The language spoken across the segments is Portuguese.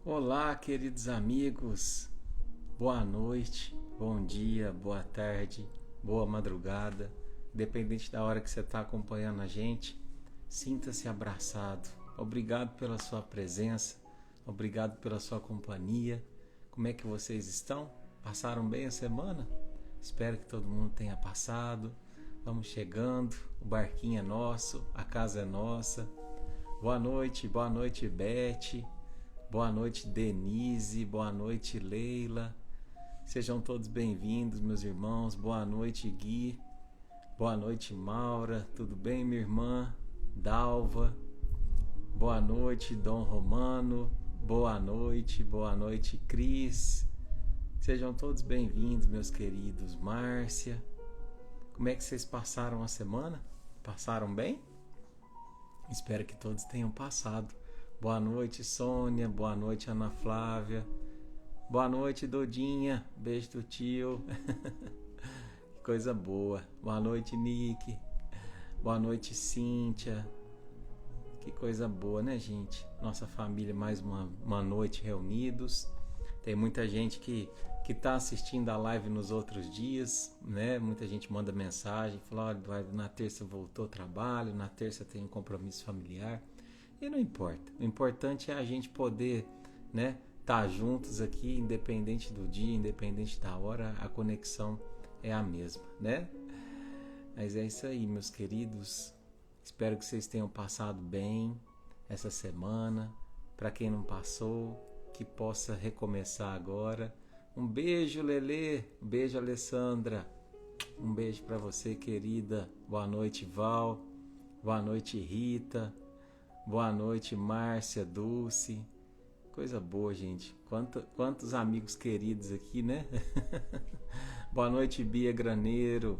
Olá, queridos amigos, boa noite, bom dia, boa tarde, boa madrugada, independente da hora que você está acompanhando a gente, sinta-se abraçado. Obrigado pela sua presença, obrigado pela sua companhia. Como é que vocês estão? Passaram bem a semana? Espero que todo mundo tenha passado. Vamos chegando, o barquinho é nosso, a casa é nossa. Boa noite, Beth. Boa noite, Denise. Boa noite, Leila. Sejam todos bem-vindos, meus irmãos. Boa noite, Gui. Boa noite, Maura. Tudo bem, minha irmã? Dalva. Boa noite, Dom Romano. Boa noite, Cris. Sejam todos bem-vindos, meus queridos. Márcia. Como é que vocês passaram a semana? Passaram bem? Espero que todos tenham passado. Boa noite, Sônia. Boa noite, Ana Flávia. Boa noite, Dodinha. Beijo do tio. Que coisa boa. Boa noite, Nick. Boa noite, Cíntia. Que coisa boa, né, gente? Nossa família, mais uma noite reunidos. Tem muita gente que está assistindo a live nos outros dias, né? Muita gente manda mensagem, fala, olha, na terça voltou ao trabalho, na terça tem um compromisso familiar. E não importa. O importante é a gente poder, né, estar juntos aqui, independente do dia, independente da hora, a conexão é a mesma, né? Mas é isso aí, meus queridos. Espero que vocês tenham passado bem essa semana. Para quem não passou, que possa recomeçar agora. Um beijo, Lelê. Um beijo, Alessandra. Um beijo para você, querida. Boa noite, Val. Boa noite, Rita. Boa noite, Márcia, Dulce. Coisa boa, gente. Quantos amigos queridos aqui, né? Boa noite, Bia Graneiro.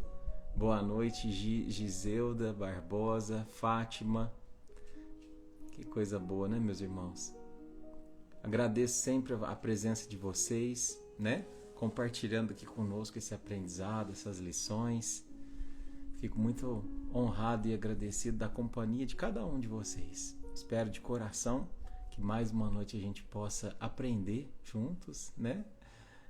Boa noite, Giselda Barbosa, Fátima. Que coisa boa, né, meus irmãos? Agradeço sempre a presença de vocês, né? Compartilhando aqui conosco esse aprendizado, essas lições. Fico muito honrado e agradecido da companhia de cada um de vocês. Espero de coração que mais uma noite a gente possa aprender juntos, né?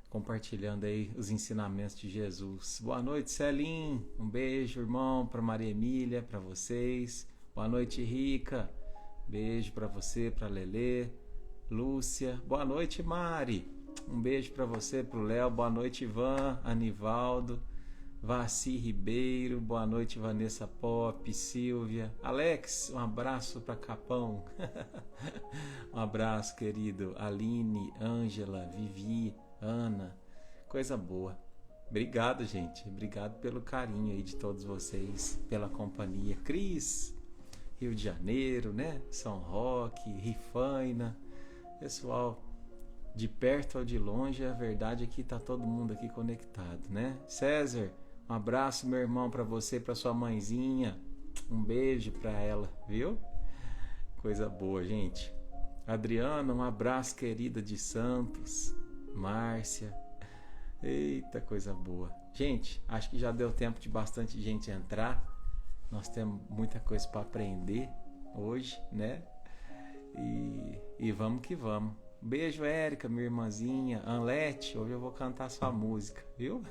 Compartilhando aí os ensinamentos de Jesus. Boa noite, Celim. Um beijo, irmão, para Maria Emília, para vocês. Boa noite, Rica. Beijo para você, para Lelê. Lúcia. Boa noite, Mari. Um beijo para você, para o Léo. Boa noite, Ivan, Anivaldo. Vaci Ribeiro, boa noite, Vanessa Pop, Silvia, Alex, um abraço para Capão. Um abraço, querido. Aline, Ângela, Vivi, Ana, coisa boa. Obrigado, gente, obrigado pelo carinho aí de todos vocês, pela companhia. Cris, Rio de Janeiro, né? São Roque, Rifaina, pessoal, de perto ou de longe, a verdade é que tá todo mundo aqui conectado, né? César, um abraço, meu irmão, para você, para sua mãezinha. Um beijo para ela, viu? Coisa boa, gente. Adriana, um abraço, querida de Santos. Márcia. Eita, coisa boa. Gente, acho que já deu tempo de bastante gente entrar. Nós temos muita coisa para aprender hoje, né? E vamos que vamos. Beijo, Érica, minha irmãzinha. Anlete, hoje eu vou cantar sua música, viu?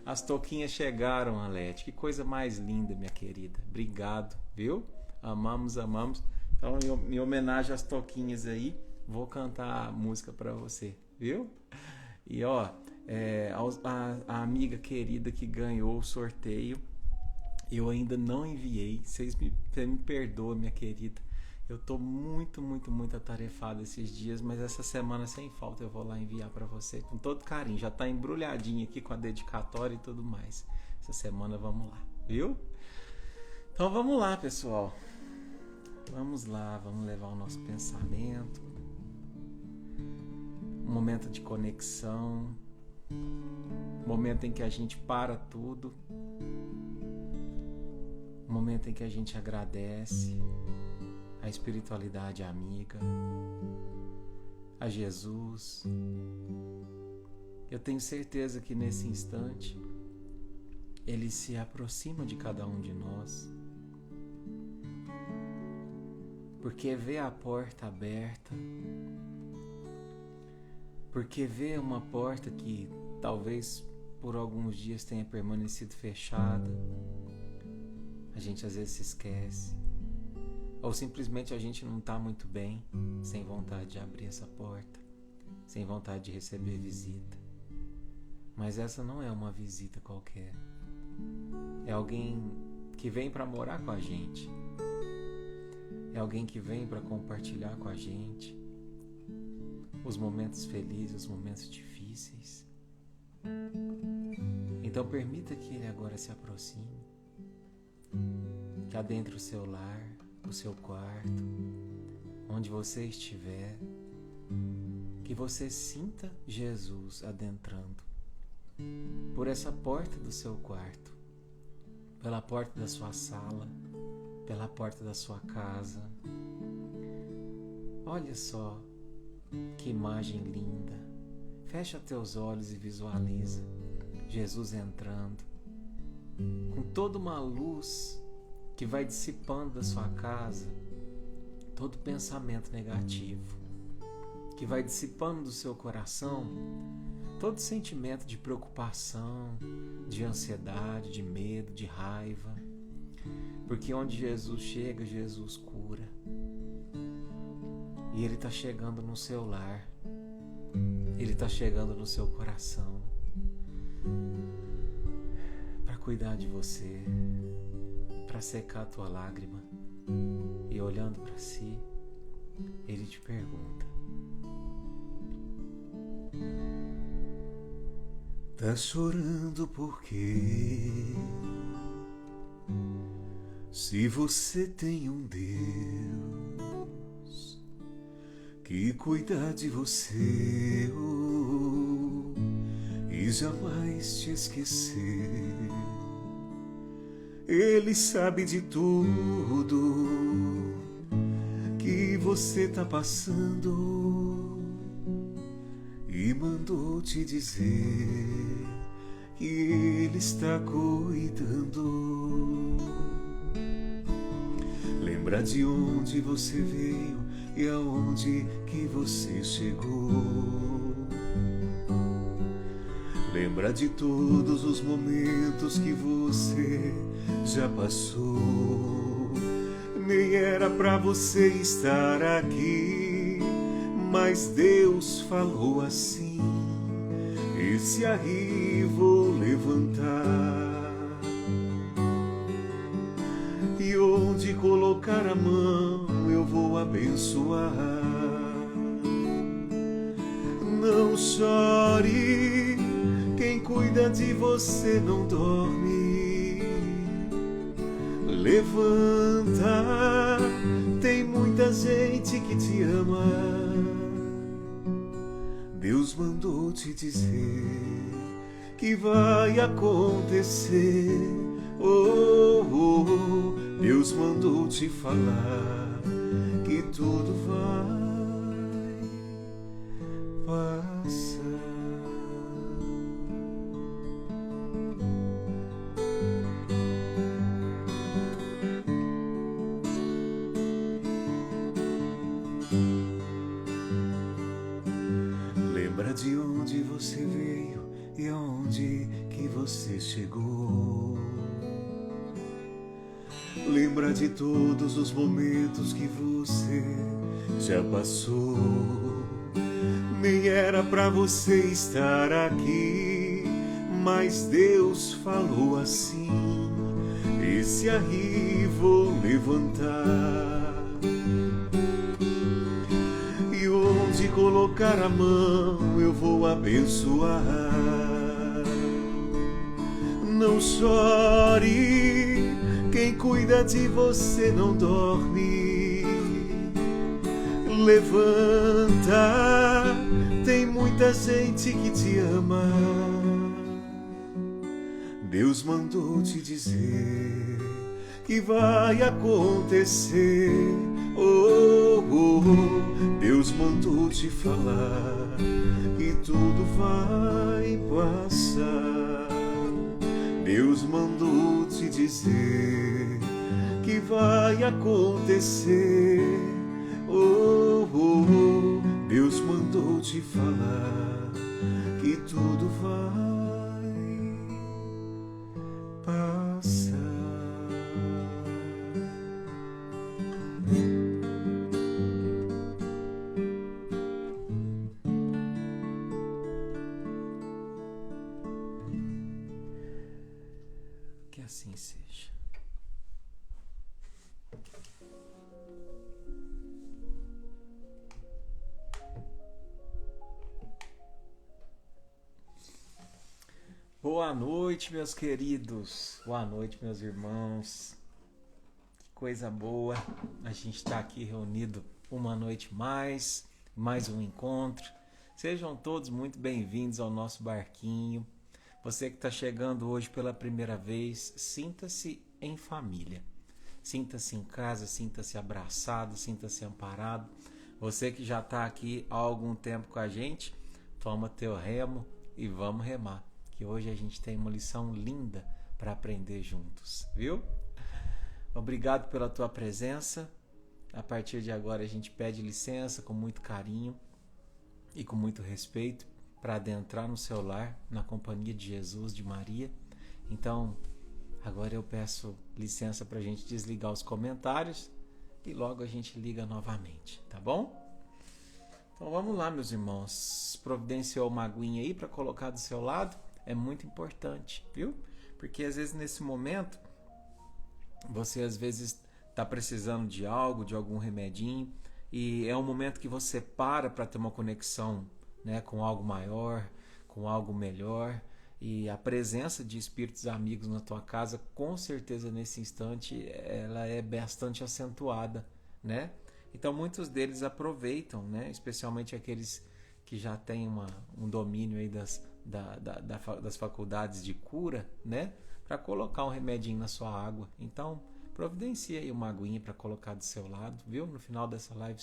As touquinhas chegaram, Anlete. Que coisa mais linda, minha querida. Obrigado, viu? Amamos, amamos. Então, em homenagem às touquinhas aí, vou cantar a música para você, viu? E ó, a amiga querida que ganhou o sorteio, eu ainda não enviei. Você me perdoa, minha querida. Eu tô muito atarefado esses dias, mas essa semana sem falta eu vou lá enviar para você com todo carinho. Já tá embrulhadinho aqui com a dedicatória e tudo mais. Essa semana vamos lá, viu? Então vamos lá, pessoal. Vamos lá, vamos levar o nosso pensamento. Um momento de conexão. Um momento em que a gente para tudo. Um momento em que a gente agradece a espiritualidade amiga, a Jesus. Eu tenho certeza que nesse instante Ele se aproxima de cada um de nós porque vê a porta aberta, porque vê uma porta que talvez por alguns dias tenha permanecido fechada. A gente às vezes se esquece, ou simplesmente a gente não está muito bem, sem vontade de abrir essa porta, sem vontade de receber visita. Mas essa não é uma visita qualquer, é alguém que vem para morar com a gente, é alguém que vem para compartilhar com a gente os momentos felizes, os momentos difíceis. Então permita que ele agora se aproxime, que adentre o seu lar, o seu quarto, onde você estiver, que você sinta Jesus adentrando por essa porta do seu quarto, pela porta da sua sala, pela porta da sua casa. Olha só que imagem linda. Fecha teus olhos e visualiza Jesus entrando com toda uma luz que vai dissipando da sua casa todo pensamento negativo, que vai dissipando do seu coração todo sentimento de preocupação, de ansiedade, de medo, de raiva. Porque onde Jesus chega, Jesus cura. E Ele está chegando no seu lar, Ele está chegando no seu coração para cuidar de você, para secar a tua lágrima. E olhando para si, Ele te pergunta: tá chorando por quê? Se você tem um Deus que cuida de você, e jamais te esquecer, Ele sabe de tudo que você tá passando e mandou te dizer que Ele está cuidando. Lembra de onde você veio e aonde que você chegou. Lembra de todos os momentos que você já passou. Nem era pra você estar aqui, mas Deus falou assim: esse aí vou levantar. E onde colocar a mão eu vou abençoar. Não chore, quem cuida de você não dorme. Levanta, tem muita gente que te ama. Deus mandou te dizer que vai acontecer. Deus mandou te falar que tudo vai passar. Lembra de onde você veio e aonde que você chegou. Lembra de todos os momentos que você já passou. Nem era pra você estar aqui, mas Deus falou assim: esse aí vou levantar. E onde colocar a mão eu vou abençoar. Não chore, quem cuida de você não dorme. Levanta, tem muita gente que te ama. Deus mandou te dizer que vai acontecer. Deus mandou te falar que tudo vai passar. Deus mandou te dizer que vai acontecer. te falar que tudo vai passar. Que assim seja. Boa noite, meus queridos. Boa noite, meus irmãos. Que coisa boa. A gente está aqui reunido uma noite mais um encontro. Sejam todos muito bem-vindos ao nosso barquinho. Você que está chegando hoje pela primeira vez, sinta-se em família. Sinta-se em casa, sinta-se abraçado, sinta-se amparado. Você que já está aqui há algum tempo com a gente, toma teu remo e vamos remar. Que hoje a gente tem uma lição linda para aprender juntos, viu? Obrigado pela tua presença. A partir de agora a gente pede licença com muito carinho e com muito respeito para adentrar no seu lar, na companhia de Jesus, de Maria. Então, agora eu peço licença para a gente desligar os comentários e logo a gente liga novamente, tá bom? Então vamos lá, meus irmãos. Providenciou uma aguinha aí para colocar do seu lado. É muito importante, viu? Porque às vezes nesse momento você às vezes está precisando de algo, de algum remedinho, e é um momento que você para ter uma conexão, né, com algo maior, com algo melhor, e a presença de espíritos amigos na tua casa, com certeza nesse instante, ela é bastante acentuada, né? Então muitos deles aproveitam, né, especialmente aqueles que já têm um domínio aí das faculdades de cura, né, para colocar um remedinho na sua água. Então, providencia aí uma aguinha para colocar do seu lado, viu? No final dessa live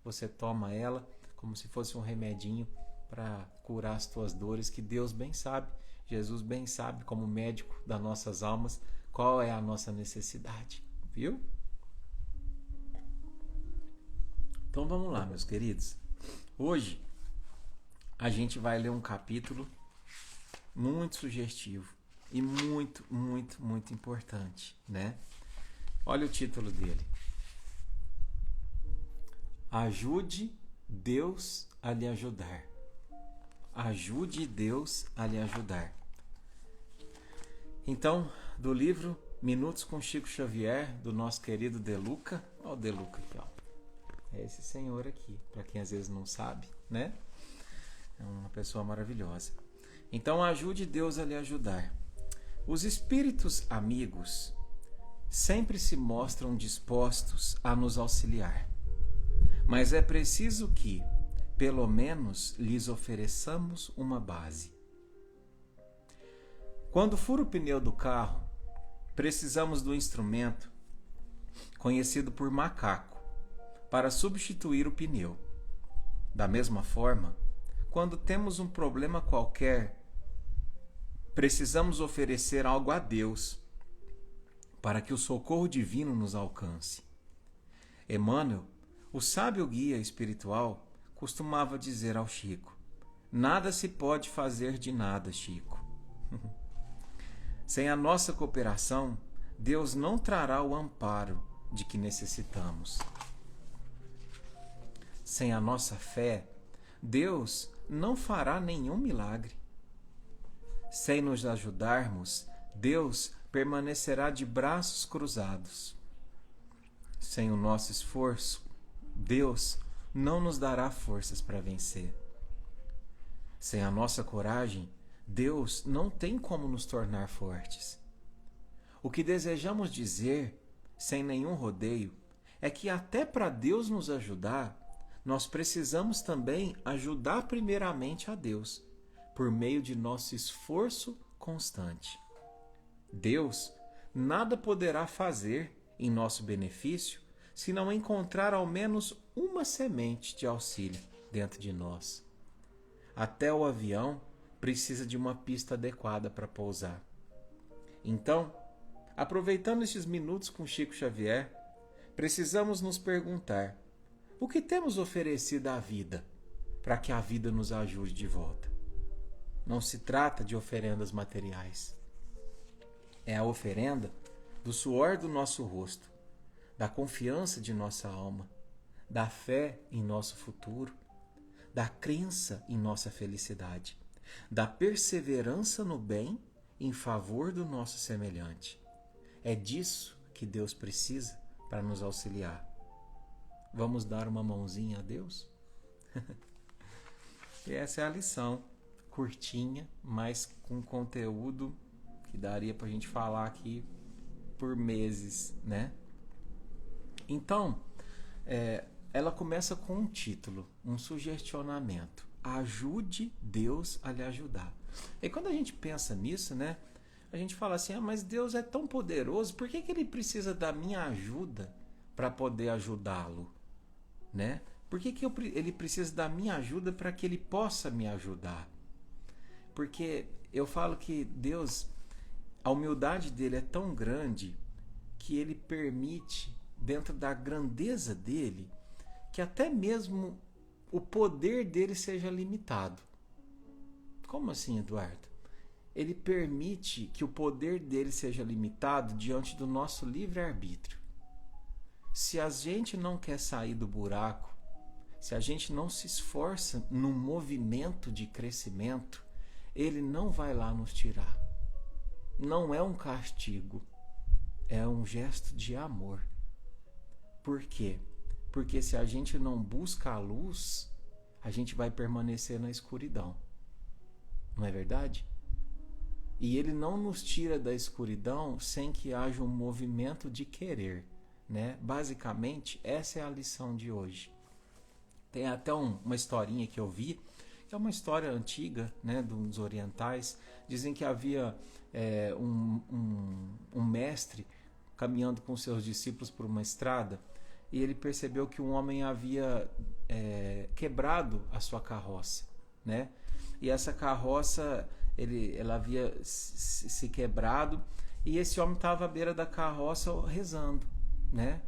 você toma ela como se fosse um remedinho para curar as tuas dores, que Deus bem sabe, Jesus bem sabe, como médico das nossas almas, qual é a nossa necessidade, viu? Então vamos lá, meus queridos. Hoje a gente vai ler um capítulo muito sugestivo e muito importante, né? Olha o título dele. Ajude Deus a lhe ajudar. Ajude Deus a lhe ajudar. Então, do livro Minutos com Chico Xavier, do nosso querido De Luca. Olha o De Luca aqui, ó. É esse senhor aqui, para quem às vezes não sabe, né? É uma pessoa maravilhosa. Então, ajude Deus a lhe ajudar. Os espíritos amigos sempre se mostram dispostos a nos auxiliar, mas é preciso que, pelo menos, lhes ofereçamos uma base. Quando fura o pneu do carro, precisamos do instrumento conhecido por macaco para substituir o pneu. Da mesma forma, quando temos um problema qualquer, precisamos oferecer algo a Deus para que o socorro divino nos alcance. Emmanuel, o sábio guia espiritual, costumava dizer ao Chico: nada se pode fazer de nada, Chico. Sem a nossa cooperação, Deus não trará o amparo de que necessitamos. Sem a nossa fé, Deus não fará nenhum milagre. Sem nos ajudarmos, Deus permanecerá de braços cruzados. Sem o nosso esforço, Deus não nos dará forças para vencer. Sem a nossa coragem, Deus não tem como nos tornar fortes. O que desejamos dizer, sem nenhum rodeio, é que até para Deus nos ajudar, nós precisamos também ajudar primeiramente a Deus, por meio de nosso esforço constante. Deus nada poderá fazer em nosso benefício se não encontrar ao menos uma semente de auxílio dentro de nós. Até o avião precisa de uma pista adequada para pousar. Então, aproveitando estes minutos com Chico Xavier, precisamos nos perguntar: o que temos oferecido à vida para que a vida nos ajude de volta. Não se trata de oferendas materiais. É a oferenda do suor do nosso rosto, da confiança de nossa alma, da fé em nosso futuro, da crença em nossa felicidade, da perseverança no bem em favor do nosso semelhante. É disso que Deus precisa para nos auxiliar. Vamos dar uma mãozinha a Deus? E essa é a lição, curtinha, mas com conteúdo que daria para a gente falar aqui por meses, né? Então, ela começa com um título, um sugestionamento. Ajude Deus a lhe ajudar. E quando a gente pensa nisso, né? A gente fala assim, mas Deus é tão poderoso, por que Ele precisa da minha ajuda para poder ajudá-lo? Né? Por que Ele precisa da minha ajuda para que Ele possa me ajudar? Porque eu falo que Deus, a humildade dele é tão grande que Ele permite, dentro da grandeza dele, que até mesmo o poder dele seja limitado. Como assim, Eduardo? Ele permite que o poder dele seja limitado diante do nosso livre-arbítrio. Se a gente não quer sair do buraco, se a gente não se esforça num movimento de crescimento, ele não vai lá nos tirar. Não é um castigo, é um gesto de amor. Por quê? Porque se a gente não busca a luz, a gente vai permanecer na escuridão. Não é verdade? E ele não nos tira da escuridão sem que haja um movimento de querer, né? Basicamente, essa é a lição de hoje. Tem até uma historinha que eu vi, que é uma história antiga, né, dos orientais. Dizem que havia um mestre caminhando com seus discípulos por uma estrada e ele percebeu que um homem havia quebrado a sua carroça, né? E essa carroça ela havia se quebrado e esse homem estava à beira da carroça rezando, né?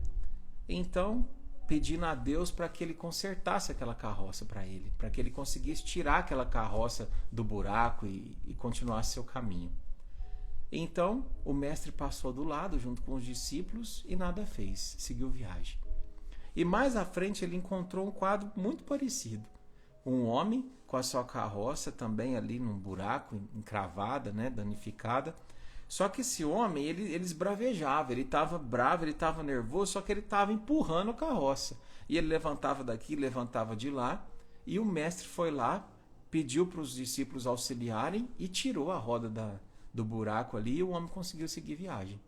Então, pedindo a Deus para que ele consertasse aquela carroça para ele, para que ele conseguisse tirar aquela carroça do buraco e continuasse seu caminho. Então, o mestre passou do lado junto com os discípulos e nada fez, seguiu viagem. E mais à frente ele encontrou um quadro muito parecido. Um homem com a sua carroça também ali num buraco, encravada, né, danificada. Só que esse homem, ele esbravejava, ele estava bravo, ele estava nervoso, só que ele estava empurrando a carroça. E ele levantava daqui, levantava de lá, e o mestre foi lá, pediu para os discípulos auxiliarem e tirou a roda do buraco ali e o homem conseguiu seguir viagem.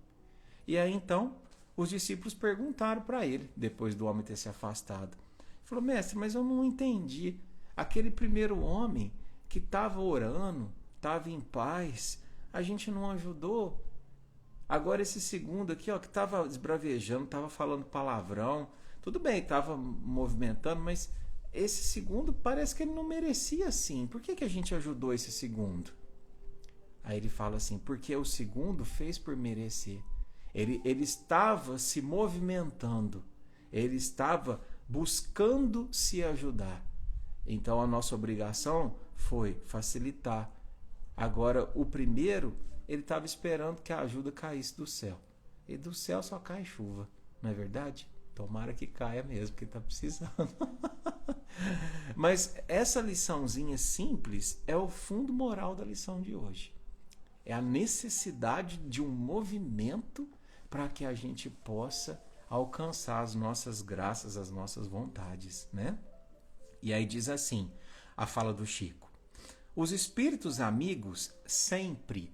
E aí então, os discípulos perguntaram para ele, depois do homem ter se afastado. Ele falou, mestre, mas eu não entendi. Aquele primeiro homem que estava orando, estava em paz, a gente não ajudou. Agora esse segundo aqui, ó, que estava esbravejando, estava falando palavrão, tudo bem, estava movimentando, mas esse segundo parece que ele não merecia assim. Por que a gente ajudou esse segundo? Aí ele fala assim, porque o segundo fez por merecer. Ele estava se movimentando, ele estava buscando se ajudar. Então a nossa obrigação foi facilitar. Agora o primeiro, ele estava esperando que a ajuda caísse do céu. E do céu só cai chuva, não é verdade? Tomara que caia mesmo, porque está precisando. Mas essa liçãozinha simples é o fundo moral da lição de hoje. É a necessidade de um movimento para que a gente possa alcançar as nossas graças, as nossas vontades, né? E aí diz assim, a fala do Chico. Os espíritos amigos sempre,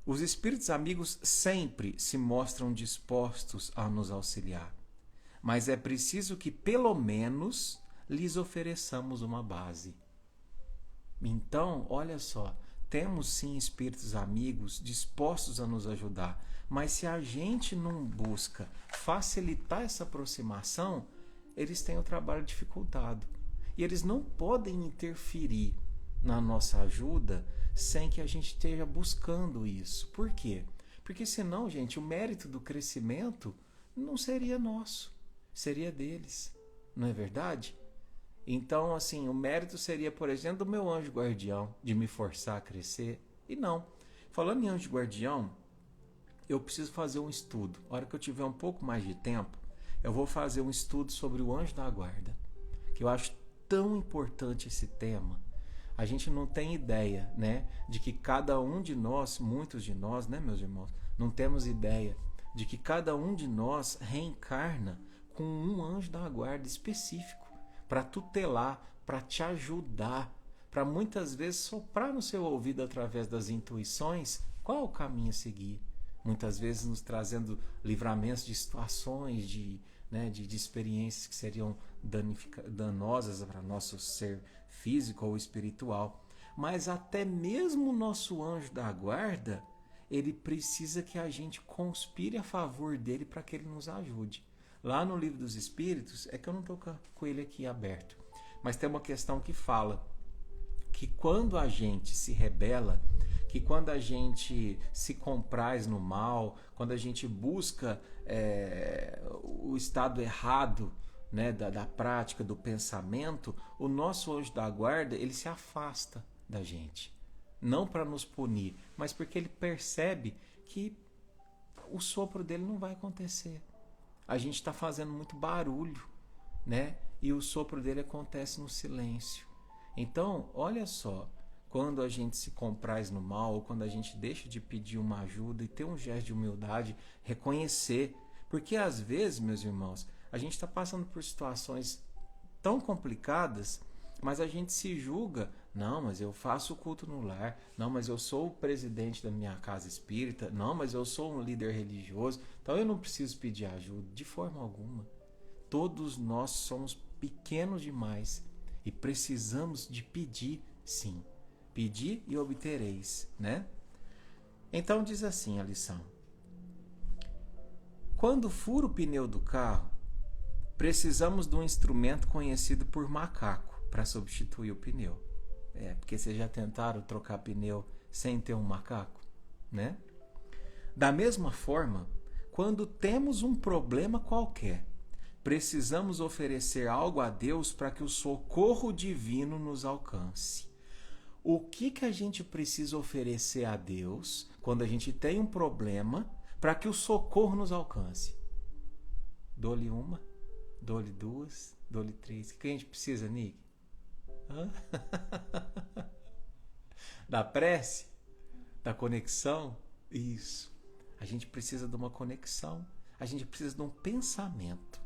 os espíritos amigos sempre se mostram dispostos a nos auxiliar. Mas é preciso que, pelo menos, lhes ofereçamos uma base. Então, olha só, temos sim espíritos amigos dispostos a nos ajudar, mas se a gente não busca facilitar essa aproximação, eles têm o trabalho dificultado. E eles não podem interferir na nossa ajuda sem que a gente esteja buscando isso. Por quê? Porque senão, gente, o mérito do crescimento não seria nosso, seria deles. Não é verdade? Então, assim, o mérito seria, por exemplo, do meu anjo guardião, de me forçar a crescer. E não. Falando em anjo guardião, eu preciso fazer um estudo. A hora que eu tiver um pouco mais de tempo, eu vou fazer um estudo sobre o anjo da guarda, que eu acho tão importante esse tema. A gente não tem ideia, né, de que cada um de nós, muitos de nós, né, meus irmãos, não temos ideia de que cada um de nós reencarna com um anjo da guarda específico para tutelar, para te ajudar, para muitas vezes soprar no seu ouvido através das intuições qual o caminho a seguir. Muitas vezes nos trazendo livramentos de situações, de experiências que seriam danosas para nosso ser físico ou espiritual. Mas até mesmo o nosso anjo da guarda, ele precisa que a gente conspire a favor dele para que ele nos ajude. Lá no Livro dos Espíritos, é que eu não estou com ele aqui aberto, mas tem uma questão que fala que quando a gente se rebela, que quando a gente se compraz no mal, quando a gente busca o estado errado, né, da prática, do pensamento, o nosso anjo da guarda, ele se afasta da gente. Não para nos punir, mas porque ele percebe que o sopro dele não vai acontecer. A gente está fazendo muito barulho, né? E o sopro dele acontece no silêncio. Então, olha só, quando a gente se compraz no mal, ou quando a gente deixa de pedir uma ajuda e ter um gesto de humildade, reconhecer. Porque às vezes, meus irmãos, a gente está passando por situações tão complicadas, mas a gente se julga, não, mas eu faço o culto no lar, não, mas eu sou o presidente da minha casa espírita, não, mas eu sou um líder religioso, então eu não preciso pedir ajuda, de forma alguma. Todos nós somos pequenos demais e precisamos de pedir, sim. Pedir e obtereis, né? Então diz assim a lição. Quando fura o pneu do carro, precisamos de um instrumento conhecido por macaco para substituir o pneu. Porque vocês já tentaram trocar pneu sem ter um macaco, né? Da mesma forma, quando temos um problema qualquer, precisamos oferecer algo a Deus para que o socorro divino nos alcance. O que a gente precisa oferecer a Deus quando a gente tem um problema para que o socorro nos alcance? Dou-lhe uma, dou-lhe duas, dou-lhe três. O que a gente precisa, Nick? Da prece? Da conexão? Isso. A gente precisa de uma conexão. A gente precisa de um pensamento.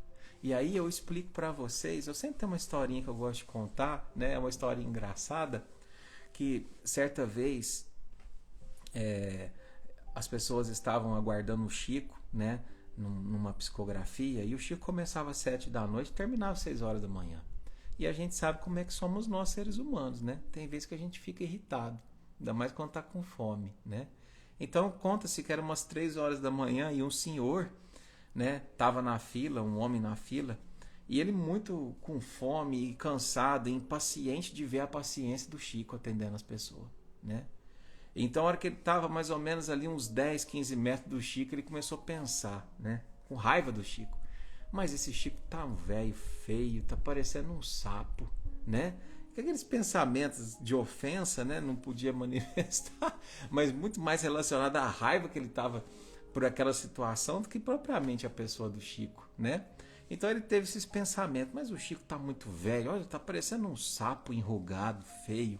E aí eu explico para vocês. Eu sempre tenho uma historinha que eu gosto de contar, né? É uma historinha engraçada. Que certa vez as pessoas estavam aguardando o Chico, né, numa psicografia, e o Chico começava às 7 da noite e terminava às 6 horas da manhã. E a gente sabe como é que somos nós seres humanos, né? Tem vezes que a gente fica irritado, ainda mais quando está com fome, né? Então conta-se que era umas 3 horas da manhã e um senhor, né, estava na fila, um homem na fila, e ele muito com fome e cansado, e impaciente de ver a paciência do Chico atendendo as pessoas, né? Então, a hora que ele estava mais ou menos ali uns 10, 15 metros do Chico, ele começou a pensar, né? Com raiva do Chico. Mas esse Chico tá um velho feio, tá parecendo um sapo, né? Aqueles pensamentos de ofensa, né? Não podia manifestar, mas muito mais relacionado à raiva que ele estava por aquela situação do que propriamente a pessoa do Chico, né? Então ele teve esses pensamentos, mas o Chico tá muito velho, olha, tá parecendo um sapo enrugado, feio.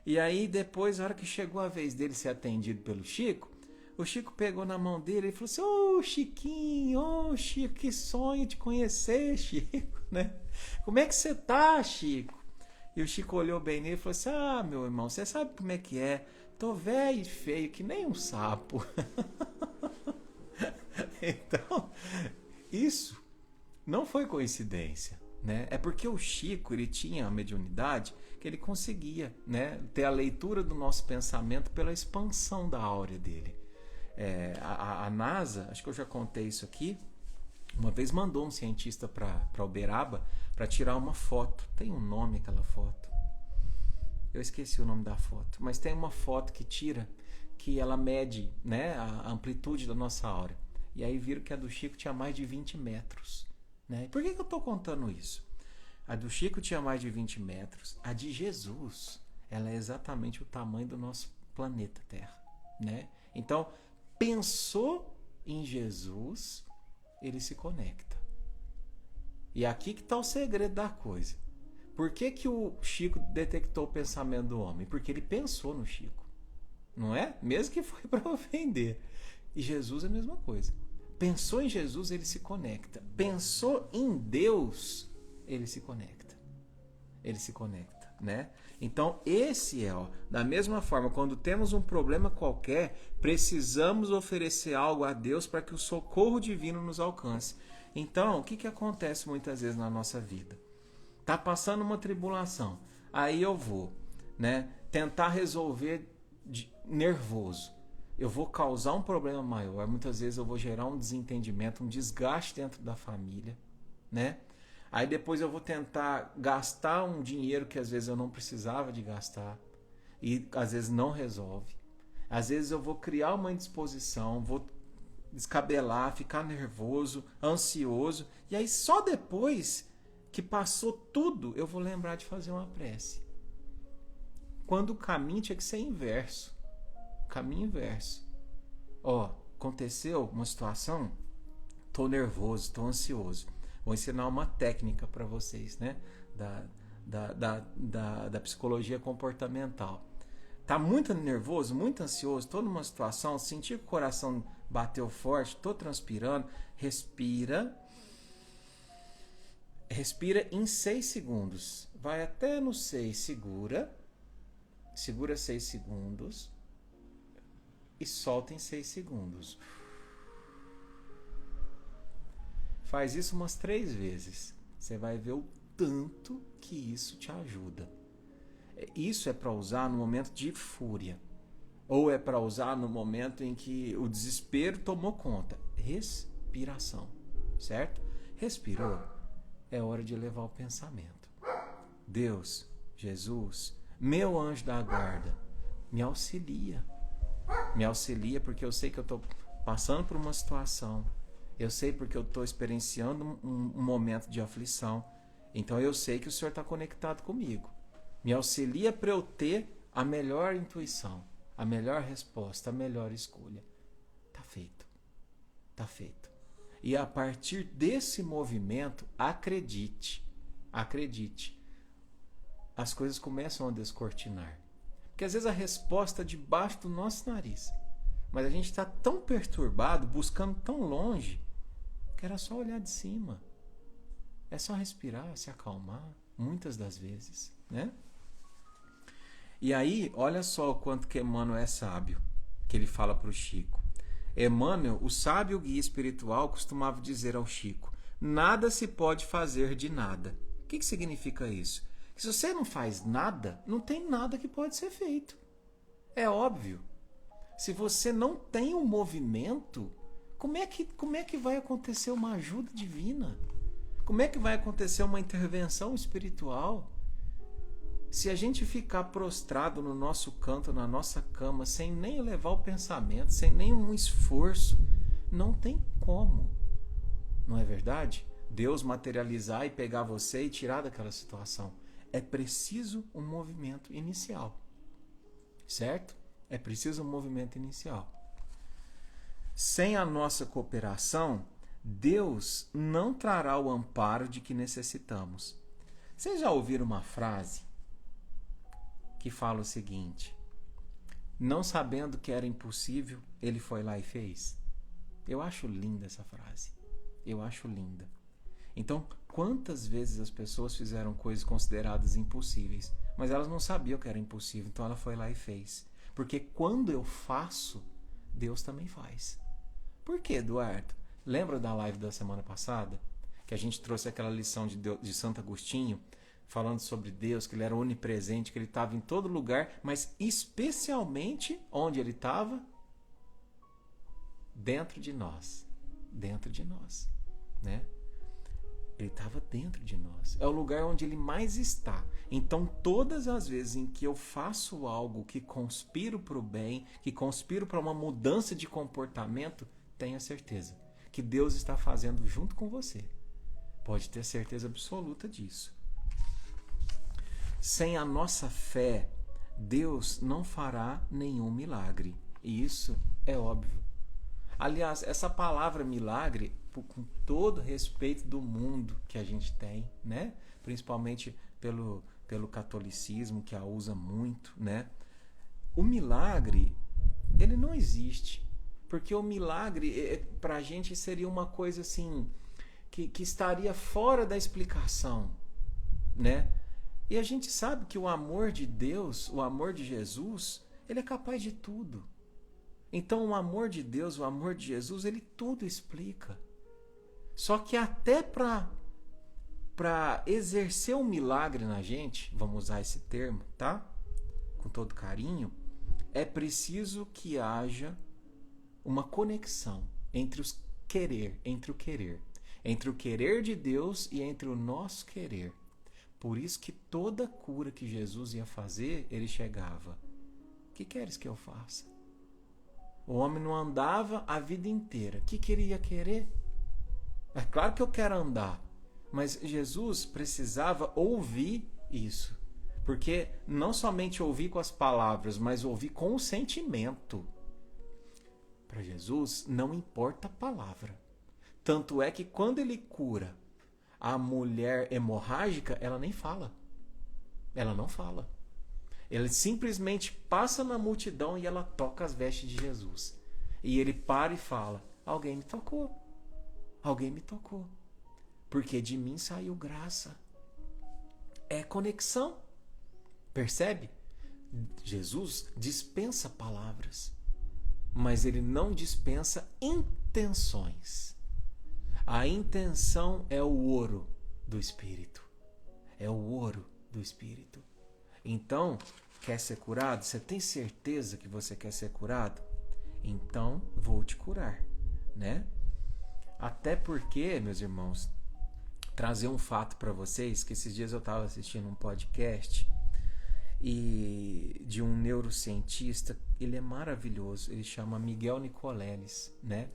E aí depois, a hora que chegou a vez dele ser atendido pelo Chico, o Chico pegou na mão dele e falou assim, ô Chiquinho, ô Chico, que sonho te conhecer, Chico, né? Como é que você tá, Chico? E o Chico olhou bem nele e falou assim, ah, meu irmão, você sabe como é que é? Tô velho e feio, que nem um sapo. Então, isso não foi coincidência, né? É porque o Chico, ele tinha a mediunidade que ele conseguia, né, ter a leitura do nosso pensamento pela expansão da áurea dele. A NASA, acho que eu já contei isso aqui, uma vez mandou um cientista para Uberaba para tirar uma foto. Tem um nome aquela foto. Eu esqueci o nome da foto, mas tem uma foto que tira que ela mede, né, a amplitude da nossa áurea. E aí viram que a do Chico tinha mais de 20 metros. Né? Por que eu estou contando isso? A do Chico tinha mais de 20 metros. A de Jesus, ela é exatamente o tamanho do nosso planeta Terra, né? Então, pensou em Jesus, ele se conecta. E aqui que está o segredo da coisa. Por que que o Chico detectou o pensamento do homem? Porque ele pensou no Chico. Não é? Mesmo que foi para ofender. E Jesus é a mesma coisa. Pensou em Jesus, ele se conecta. Pensou em Deus, ele se conecta. Ele se conecta, né? Então, esse é, da mesma forma, quando temos um problema qualquer, precisamos oferecer algo a Deus para que o socorro divino nos alcance. Então, o que acontece muitas vezes na nossa vida? Tá passando uma tribulação, aí eu vou, né, tentar resolver nervoso. Eu vou causar um problema maior, muitas vezes eu vou gerar um desentendimento, um desgaste dentro da família, né? Aí depois eu vou tentar gastar um dinheiro que às vezes eu não precisava de gastar e às vezes não resolve. Às vezes eu vou criar uma indisposição, vou descabelar, ficar nervoso, ansioso, e aí só depois que passou tudo eu vou lembrar de fazer uma prece. Quando o caminho tinha que ser inverso. Caminho inverso. Ó, aconteceu uma situação, tô nervoso, tô ansioso. Vou ensinar uma técnica para vocês, né? Da psicologia comportamental. Tá muito nervoso, muito ansioso, tô numa situação, senti que o coração bateu forte, tô transpirando. Respira. Respira em 6 segundos. Vai até no 6, segura. Segura 6 segundos. E solta em 6 segundos. Faz isso umas 3 vezes. Você vai ver o tanto que isso te ajuda. Isso é para usar no momento de fúria. Ou é para usar no momento em que o desespero tomou conta. Respiração. Certo? Respirou. É hora de elevar o pensamento. Deus, Jesus, meu anjo da guarda, me auxilia. Me auxilia porque eu sei que eu estou passando por uma situação. Eu sei porque eu estou experienciando um momento de aflição. Então eu sei que o Senhor está conectado comigo. Me auxilia para eu ter a melhor intuição, a melhor resposta, a melhor escolha. Tá feito. Tá feito. E a partir desse movimento, acredite, as coisas começam a descortinar. Porque às vezes a resposta é debaixo do nosso nariz. Mas a gente está tão perturbado, buscando tão longe, que era só olhar de cima. É só respirar, se acalmar, muitas das vezes, né? E aí, olha só o quanto que Emmanuel é sábio, que ele fala para o Chico. Emmanuel, o sábio guia espiritual, costumava dizer ao Chico: nada se pode fazer de nada. O que significa isso? Que se você não faz nada, não tem nada que pode ser feito. É óbvio. Se você não tem um movimento, como é que vai acontecer uma ajuda divina? Como é que vai acontecer uma intervenção espiritual? Se a gente ficar prostrado no nosso canto, na nossa cama, sem nem elevar o pensamento, sem nenhum esforço, não tem como. Não é verdade? Deus materializar e pegar você e tirar daquela situação. É preciso um movimento inicial. Certo? É preciso um movimento inicial. Sem a nossa cooperação, Deus não trará o amparo de que necessitamos. Vocês já ouviram uma frase que fala o seguinte: não sabendo que era impossível, ele foi lá e fez? Eu acho linda essa frase. Eu acho linda. Então, quantas vezes as pessoas fizeram coisas consideradas impossíveis, mas elas não sabiam que era impossível, então ela foi lá e fez. Porque quando eu faço, Deus também faz. Por quê, Eduardo? Lembra da live da semana passada? Que a gente trouxe aquela lição de Santo Agostinho, falando sobre Deus, que ele era onipresente, que ele estava em todo lugar, mas especialmente onde ele estava? Dentro de nós. Dentro de nós. Né? Ele estava dentro de nós. É o lugar onde ele mais está. Então, todas as vezes em que eu faço algo que conspiro para o bem, que conspiro para uma mudança de comportamento, tenha certeza que Deus está fazendo junto com você. Pode ter certeza absoluta disso. sem a nossa fé, Deus não fará nenhum milagre. E isso é óbvio. Aliás, essa palavra milagre, com todo respeito do mundo que a gente tem, né? Principalmente pelo catolicismo, que a usa muito, né? O milagre, ele não existe. Porque o milagre, para a gente, seria uma coisa assim, que estaria fora da explicação, né? E a gente sabe que o amor de Deus, o amor de Jesus, ele é capaz de tudo. Então o amor de Deus, o amor de Jesus, ele tudo explica. Só que até para exercer um milagre na gente, vamos usar esse termo, tá? Com todo carinho, é preciso que haja uma conexão entre o querer de Deus e entre o nosso querer. Por isso que toda cura que Jesus ia fazer, ele chegava: que queres que eu faça? O homem não andava a vida inteira. O que ele ia querer? É claro que eu quero andar. Mas Jesus precisava ouvir isso. Porque não somente ouvir com as palavras, mas ouvir com o sentimento. Para Jesus não importa a palavra. Tanto é que quando ele cura a mulher hemorrágica, ela nem fala. Ela não fala. Ele simplesmente passa na multidão e ela toca as vestes de Jesus. E ele para e fala: alguém me tocou. Alguém me tocou. Porque de mim saiu graça. É conexão. Percebe? Jesus dispensa palavras, mas ele não dispensa intenções. A intenção é o ouro do Espírito. É o ouro do Espírito. Então, quer ser curado? Você tem certeza que você quer ser curado? Então, vou te curar, né? Até porque, meus irmãos, trazer um fato para vocês, que esses dias eu estava assistindo um podcast e de um neurocientista, ele é maravilhoso, ele chama Miguel Nicoleles, né?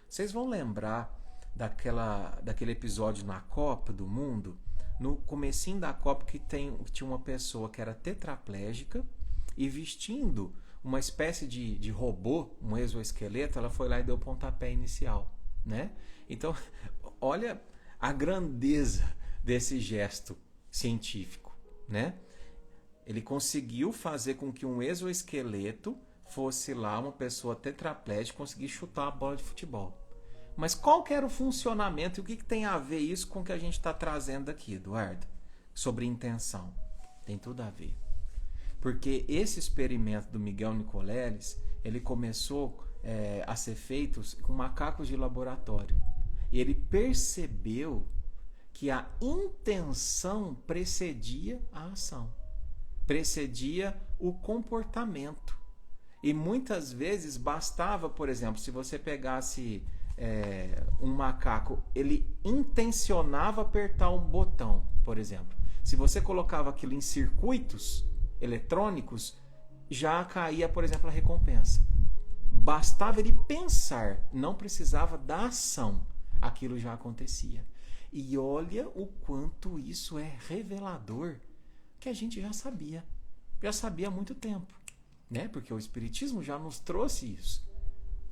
Vocês vão lembrar daquele episódio na Copa do Mundo, no comecinho da Copa, que tinha uma pessoa que era tetraplégica e vestindo uma espécie de robô, um exoesqueleto, ela foi lá e deu o pontapé inicial, né? Então, olha a grandeza desse gesto científico, né? Ele conseguiu fazer com que um exoesqueleto fosse lá, uma pessoa tetraplégica, conseguir chutar a bola de futebol. Mas qual que era o funcionamento e o que tem a ver isso com o que a gente está trazendo aqui, Eduardo? Sobre intenção. Tem tudo a ver. Porque esse experimento do Miguel Nicoleles, ele começou a ser feito com macacos de laboratório. E ele percebeu que a intenção precedia a ação. Precedia o comportamento. E muitas vezes bastava, por exemplo, se você pegasse um macaco, ele intencionava apertar um botão, por exemplo. Se você colocava aquilo em circuitos eletrônicos, já caía, por exemplo, a recompensa. Bastava ele pensar, não precisava da ação, aquilo já acontecia. E olha o quanto isso é revelador, que a gente já sabia há muito tempo, né? Porque o Espiritismo já nos trouxe isso.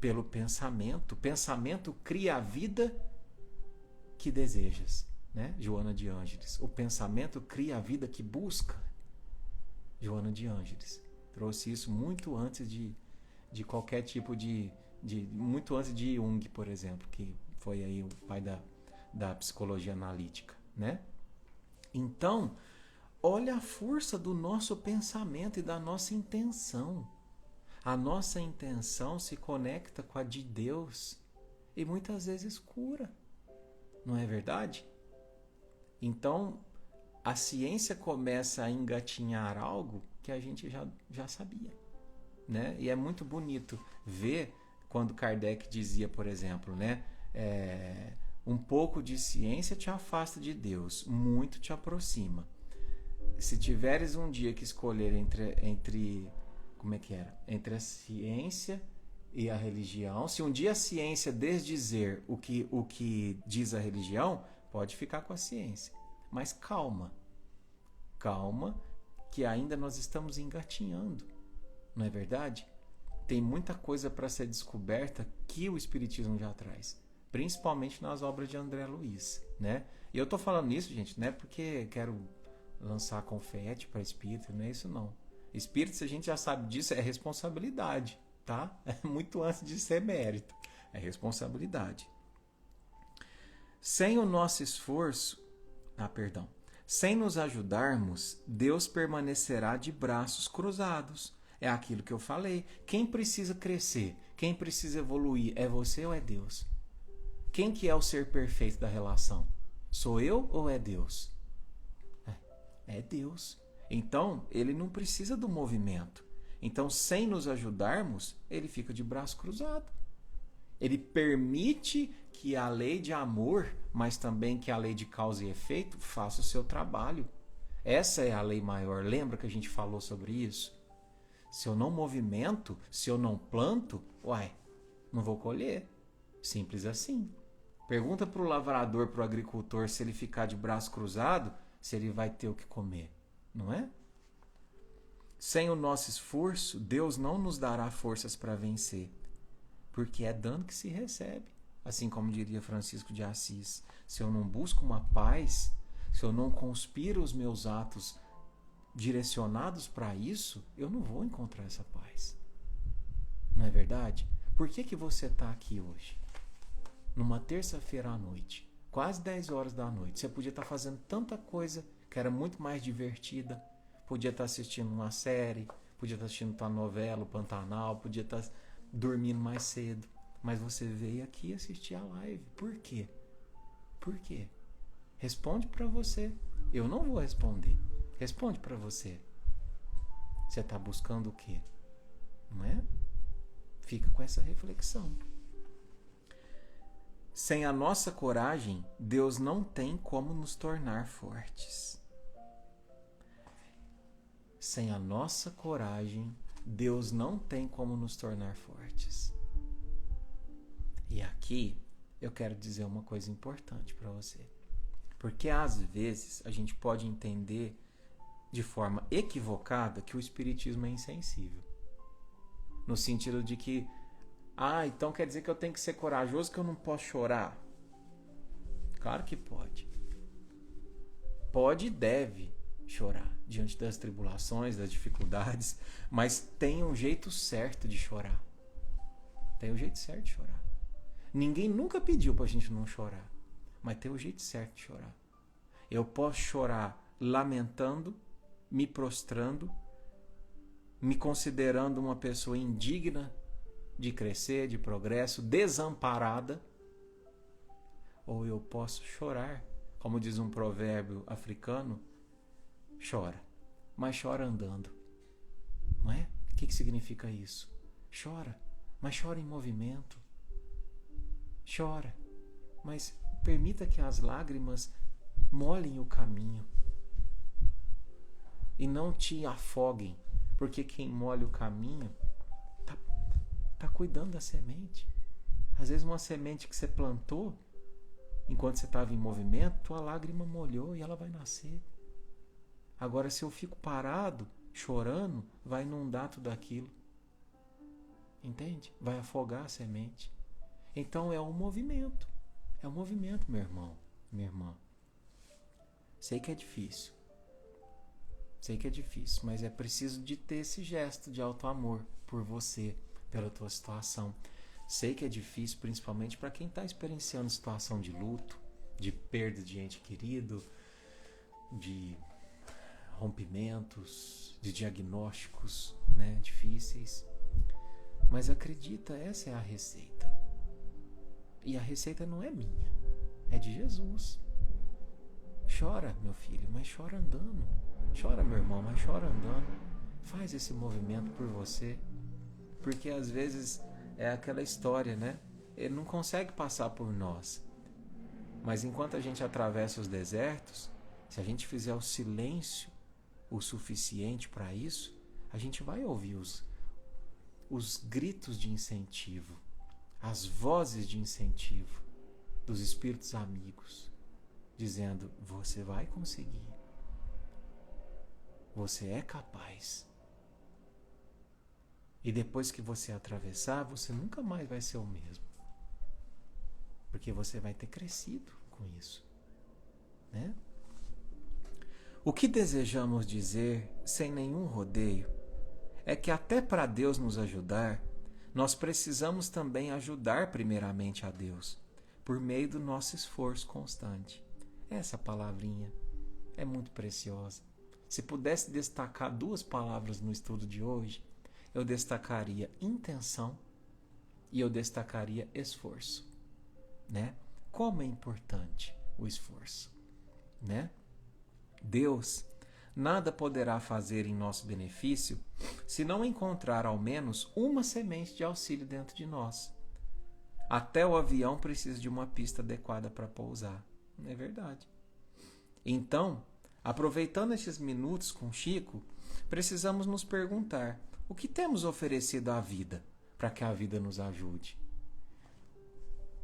Pelo pensamento. O pensamento cria a vida que desejas, né? Joana de Ângeles. O pensamento cria a vida que busca. Joana de Ângeles. Trouxe isso muito antes de qualquer tipo muito antes de Jung, por exemplo, que foi aí o pai da psicologia analítica, né? Então, olha a força do nosso pensamento e da nossa intenção. A nossa intenção se conecta com a de Deus e muitas vezes cura. Não é verdade? Então, a ciência começa a engatinhar algo que a gente já sabia, né? E é muito bonito ver quando Kardec dizia, por exemplo, né? Um pouco de ciência te afasta de Deus, muito te aproxima. Se tiveres um dia que escolher entre como é que era? Entre a ciência e a religião. Se um dia a ciência desdizer o que diz a religião, pode ficar com a ciência. Mas calma. Calma, que ainda nós estamos engatinhando, não é verdade? Tem muita coisa para ser descoberta que o Espiritismo já traz, principalmente nas obras de André Luiz, né? E eu tô falando isso, gente, não é porque quero lançar confete para espírito, não é isso não. Espírito, se a gente já sabe disso, é responsabilidade, tá? É muito antes de ser mérito, é responsabilidade. Sem o nosso esforço, sem nos ajudarmos, Deus permanecerá de braços cruzados. É aquilo que eu falei. Quem precisa crescer, quem precisa evoluir, é você ou é Deus? Quem que é o ser perfeito da relação? Sou eu ou é Deus? É Deus. Então, ele não precisa do movimento. Então, sem nos ajudarmos, ele fica de braço cruzado. Ele permite que a lei de amor, mas também que a lei de causa e efeito, faça o seu trabalho. Essa é a lei maior. Lembra que a gente falou sobre isso? Se eu não movimento, se eu não planto, não vou colher. Simples assim. Pergunta para o lavrador, para o agricultor, se ele ficar de braço cruzado, se ele vai ter o que comer. Não é? Sem o nosso esforço, Deus não nos dará forças para vencer. Porque é dando que se recebe. Assim como diria Francisco de Assis. Se eu não busco uma paz, se eu não conspiro os meus atos direcionados para isso, eu não vou encontrar essa paz. Não é verdade? Por que você está aqui hoje? Numa terça-feira à noite, quase 10 horas da noite. Você podia estar fazendo tanta coisa que era muito mais divertida. Podia estar assistindo uma série, podia estar assistindo tua novela, o Pantanal, podia estar dormindo mais cedo. Mas você veio aqui assistir a live. Por quê? Por quê? Responde para você. Eu não vou responder. Responde para você. Você está buscando o quê? Não é? Fica com essa reflexão. Sem a nossa coragem, Deus não tem como nos tornar fortes. Sem a nossa coragem, Deus não tem como nos tornar fortes. E aqui eu quero dizer uma coisa importante para você. Porque às vezes a gente pode entender de forma equivocada que o Espiritismo é insensível. No sentido de que, então quer dizer que eu tenho que ser corajoso, que eu não posso chorar? Claro que pode. Pode e deve chorar diante das tribulações, das dificuldades, mas tem um jeito certo de chorar. Tem um jeito certo de chorar. Ninguém nunca pediu pra gente não chorar, mas tem um jeito certo de chorar. Eu posso chorar lamentando, me prostrando, me considerando uma pessoa indigna de crescer, de progresso, desamparada, ou eu posso chorar, como diz um provérbio africano, chora, mas chora andando, não é? O que significa isso? Chora, mas chora em movimento. Chora, mas permita que as lágrimas molhem o caminho e não te afoguem, porque quem molha o caminho tá cuidando da semente. Às vezes uma semente que você plantou enquanto você estava em movimento, tua lágrima molhou e ela vai nascer. Agora, se eu fico parado, chorando, vai inundar tudo aquilo. Entende? Vai afogar a semente. Então é um movimento. É um movimento, meu irmão, minha irmã. Sei que é difícil. Sei que é difícil, mas é preciso de ter esse gesto de auto-amor por você, pela tua situação. Sei que é difícil, principalmente para quem está experienciando situação de luto, de perda de ente querido, de rompimentos, de diagnósticos, difíceis. Mas acredita, essa é a receita. E a receita não é minha, é de Jesus. Chora, meu filho, mas chora andando. Chora, meu irmão, mas chora andando. Faz esse movimento por você. Porque às vezes é aquela história, Ele não consegue passar por nós. Mas enquanto a gente atravessa os desertos, se a gente fizer o silêncio o suficiente para isso, a gente vai ouvir os gritos de incentivo, as vozes de incentivo dos espíritos amigos, dizendo: você vai conseguir. Você é capaz. E depois que você atravessar, você nunca mais vai ser o mesmo. Porque você vai ter crescido com isso, né? O que desejamos dizer, sem nenhum rodeio, é que até para Deus nos ajudar, nós precisamos também ajudar primeiramente a Deus, por meio do nosso esforço constante. Essa palavrinha é muito preciosa. Se pudesse destacar 2 palavras no estudo de hoje, eu destacaria intenção e eu destacaria esforço, né? Como é importante o esforço, né? Deus nada poderá fazer em nosso benefício se não encontrar ao menos uma semente de auxílio dentro de nós. Até o avião precisa de uma pista adequada para pousar. É verdade. Então, aproveitando estes minutos com Chico, precisamos nos perguntar: o que temos oferecido à vida para que a vida nos ajude?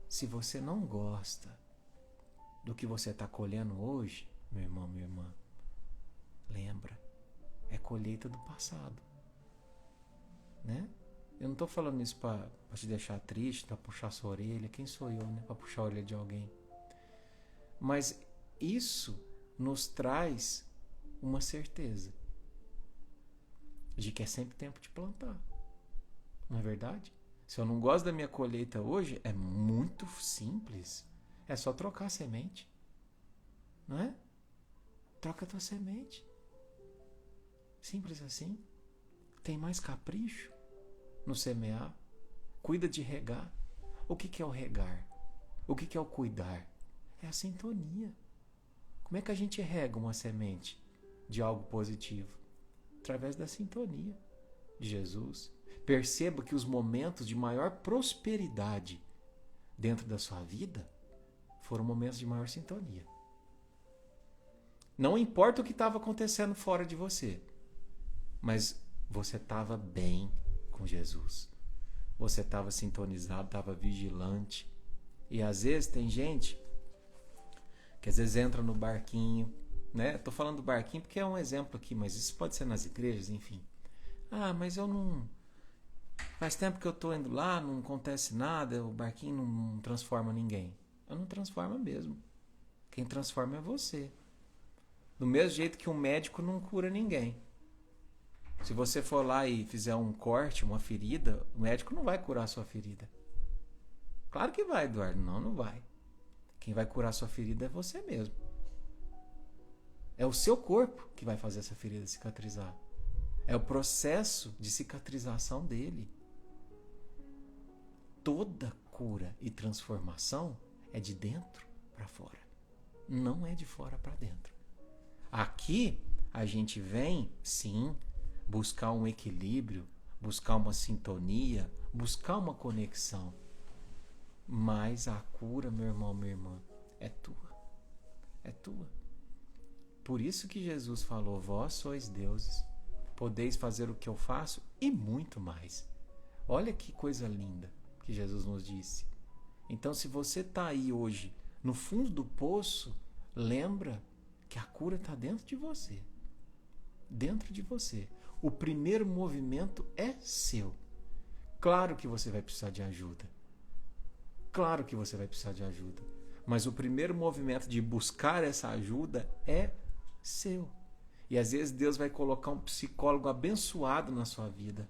Se você não gosta do que você está colhendo hoje, meu irmão, minha irmã, lembra, é colheita do passado, né? Eu não estou falando isso para te deixar triste, para puxar sua orelha. Quem sou eu, né, para puxar a orelha de alguém? Mas isso nos traz uma certeza de que é sempre tempo de plantar, não é verdade? Se eu não gosto da minha colheita hoje, é muito simples. É só trocar a semente, não é? Troca a tua semente. Simples assim. Tem mais capricho no semear. Cuida de regar. O que é o regar? O que é o cuidar? É a sintonia. Como é que a gente rega uma semente de algo positivo? Através da sintonia de Jesus. Perceba que os momentos de maior prosperidade dentro da sua vida foram momentos de maior sintonia. Não importa o que estava acontecendo fora de você, mas você estava bem com Jesus. Você estava sintonizado, estava vigilante. E às vezes tem gente que às vezes entra no barquinho, né? Estou falando do barquinho porque é um exemplo aqui, mas isso pode ser nas igrejas, enfim. Ah, mas eu não... Faz tempo que eu estou indo lá, não acontece nada, o barquinho não transforma ninguém. Eu não transforma mesmo. Quem transforma é você. Do mesmo jeito que um médico não cura ninguém. Se você for lá e fizer um corte, uma ferida, o médico não vai curar a sua ferida. Claro que vai, Eduardo. Não, não vai. Quem vai curar a sua ferida é você mesmo. É o seu corpo que vai fazer essa ferida cicatrizar. É o processo de cicatrização dele. Toda cura e transformação é de dentro para fora. Não é de fora para dentro. Aqui a gente vem, sim, buscar um equilíbrio, buscar uma sintonia, buscar uma conexão. Mas a cura, meu irmão, minha irmã, é tua. É tua. Por isso que Jesus falou: vós sois deuses, podeis fazer o que eu faço e muito mais. Olha que coisa linda que Jesus nos disse. Então, se você está aí hoje, no fundo do poço, lembra que a cura está dentro de você. Dentro de você. O primeiro movimento é seu. Claro que você vai precisar de ajuda. Claro que você vai precisar de ajuda. Mas o primeiro movimento de buscar essa ajuda é seu. E às vezes Deus vai colocar um psicólogo abençoado na sua vida.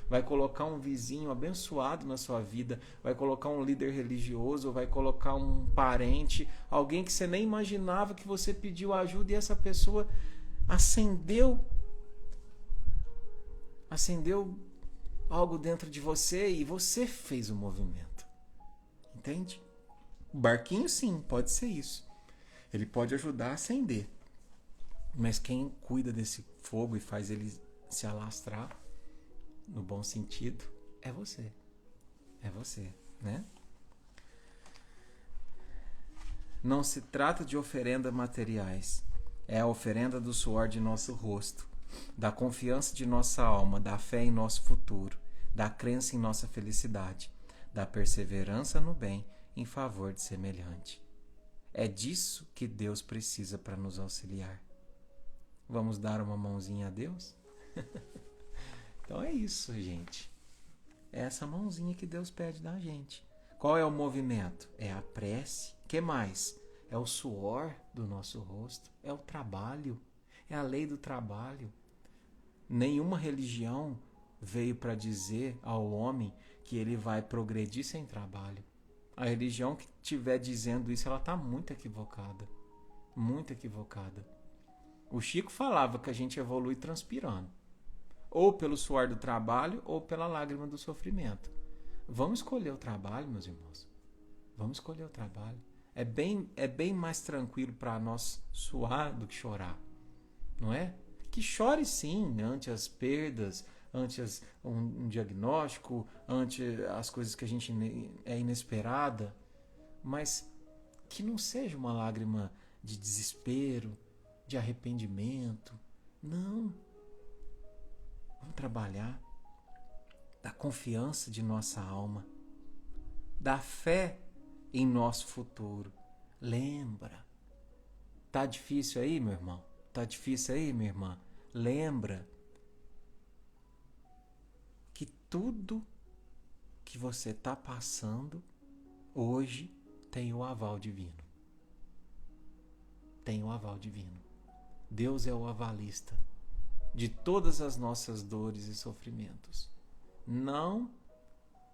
Vai colocar um vizinho abençoado na sua vida. Vai colocar um líder religioso. Vai colocar um parente. Alguém que você nem imaginava que você pediu ajuda. E essa pessoa acendeu algo dentro de você. E você fez o movimento. Entende? O barquinho, sim, pode ser isso. Ele pode ajudar a acender. Mas quem cuida desse fogo e faz ele se alastrar, no bom sentido, é você. É você, né? Não se trata de oferenda materiais. É a oferenda do suor de nosso rosto, da confiança de nossa alma, da fé em nosso futuro, da crença em nossa felicidade, da perseverança no bem em favor de semelhante. É disso que Deus precisa para nos auxiliar. Vamos dar uma mãozinha a Deus? Então é isso, gente. É essa mãozinha que Deus pede da gente. Qual é o movimento? É a prece. O que mais? É o suor do nosso rosto. É o trabalho. É a lei do trabalho. Nenhuma religião veio para dizer ao homem que ele vai progredir sem trabalho. A religião que estiver dizendo isso, ela está muito equivocada. Muito equivocada. O Chico falava que a gente evolui transpirando. Ou pelo suor do trabalho, ou pela lágrima do sofrimento. Vamos escolher o trabalho, meus irmãos. Vamos escolher o trabalho. É bem mais tranquilo para nós suar do que chorar. Não é? Que chore sim ante as perdas, ante um diagnóstico, ante as coisas que a gente é inesperada, mas que não seja uma lágrima de desespero, de arrependimento. Não. Vamos trabalhar da confiança de nossa alma, da fé em nosso futuro. Lembra. Tá difícil aí, meu irmão? Tá difícil aí, minha irmã? Lembra que tudo que você está passando hoje tem o aval divino. Tem o aval divino. Deus é o avalista de todas as nossas dores e sofrimentos. Não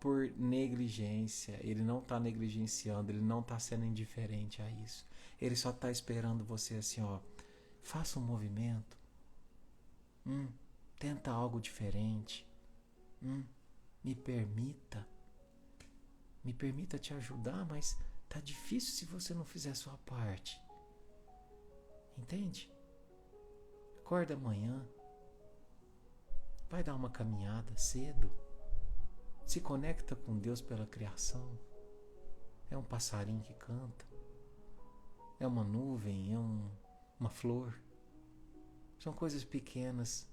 por negligência. Ele não está negligenciando, ele não está sendo indiferente a isso. Ele só está esperando você assim, ó. Faça um movimento. Tenta algo diferente. Me permita te ajudar, mas tá difícil se você não fizer a sua parte. Entende? Acorda amanhã. Vai dar uma caminhada cedo. Se conecta com Deus pela criação. É um passarinho que canta. É uma nuvem, é uma flor. São coisas pequenas.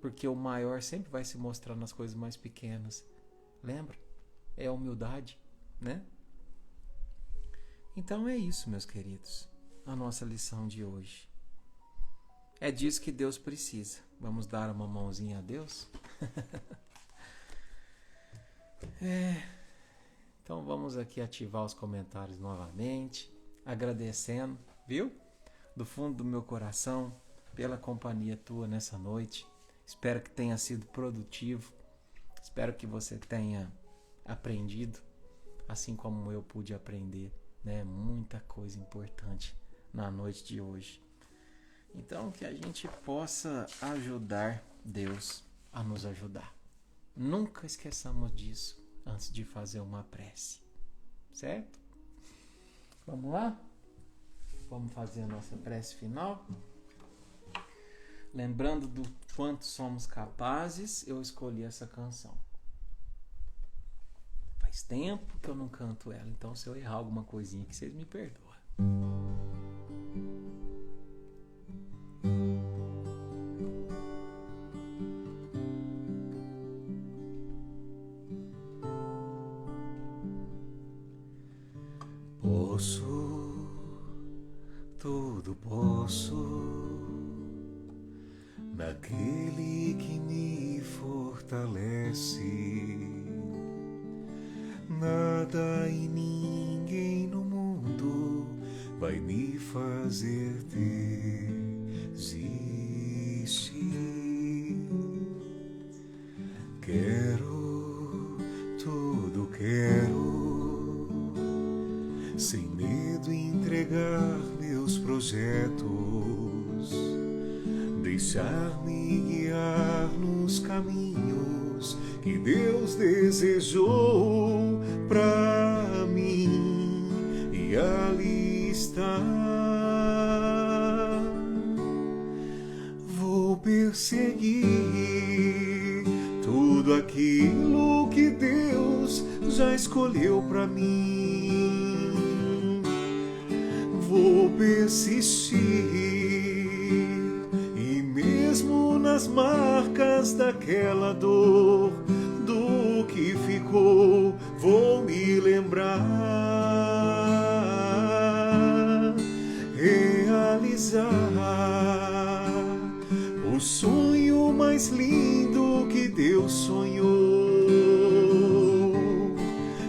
Porque o maior sempre vai se mostrar nas coisas mais pequenas. Lembra? É a humildade, né? Então é isso, meus queridos. A nossa lição de hoje. É disso que Deus precisa. Vamos dar uma mãozinha a Deus? Então vamos aqui ativar os comentários novamente. Agradecendo, viu? Do fundo do meu coração, pela companhia tua nessa noite. Espero que tenha sido produtivo. Espero que você tenha aprendido, assim como eu pude aprender, né? Muita coisa importante na noite de hoje. Então, que a gente possa ajudar Deus a nos ajudar. Nunca esqueçamos disso antes de fazer uma prece. Certo? Vamos lá? Vamos fazer a nossa prece final. Lembrando do quanto somos capazes, eu escolhi essa canção. Faz tempo que eu não canto ela, então se eu errar alguma coisinha aqui, vocês me perdoam. Tudo posso naquele que me fortalece. Nada e ninguém no mundo vai me fazer desistir. Quero, sem medo entregar meus projetos, deixar-me guiar nos caminhos que Deus desejou pra mim, e ali está. Vou perseguir tudo aquilo que Deus já escolheu pra mim. Vou persistir, e mesmo nas marcas daquela dor, do que ficou, vou me lembrar, realizar o sonho mais lindo que Deus sonhou,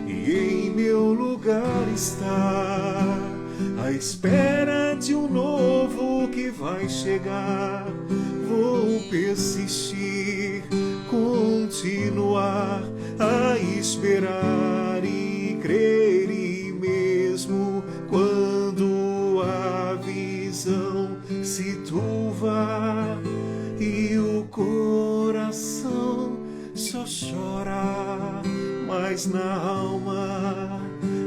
e em meu lugar está, à espera de um novo que vai chegar. Vou persistir, continuar a esperar e crer, e mesmo quando a visão se turva e o coração só chora, mas na alma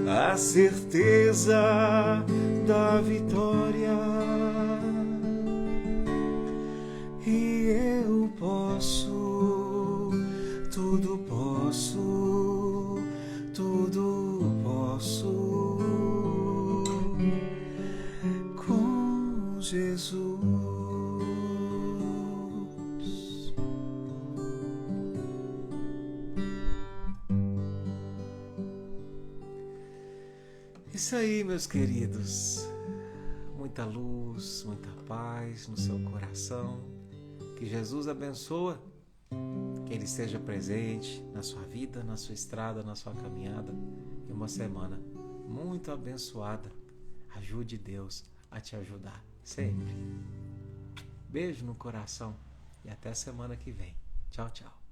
a certeza da vitória. E eu posso, tudo posso, tudo posso com Jesus. Isso aí, meus queridos. Muita luz, muita paz no seu coração. Que Jesus abençoe, que Ele esteja presente na sua vida, na sua estrada, na sua caminhada. E uma semana muito abençoada. Ajude Deus a te ajudar sempre. Beijo no coração e até semana que vem. Tchau, tchau.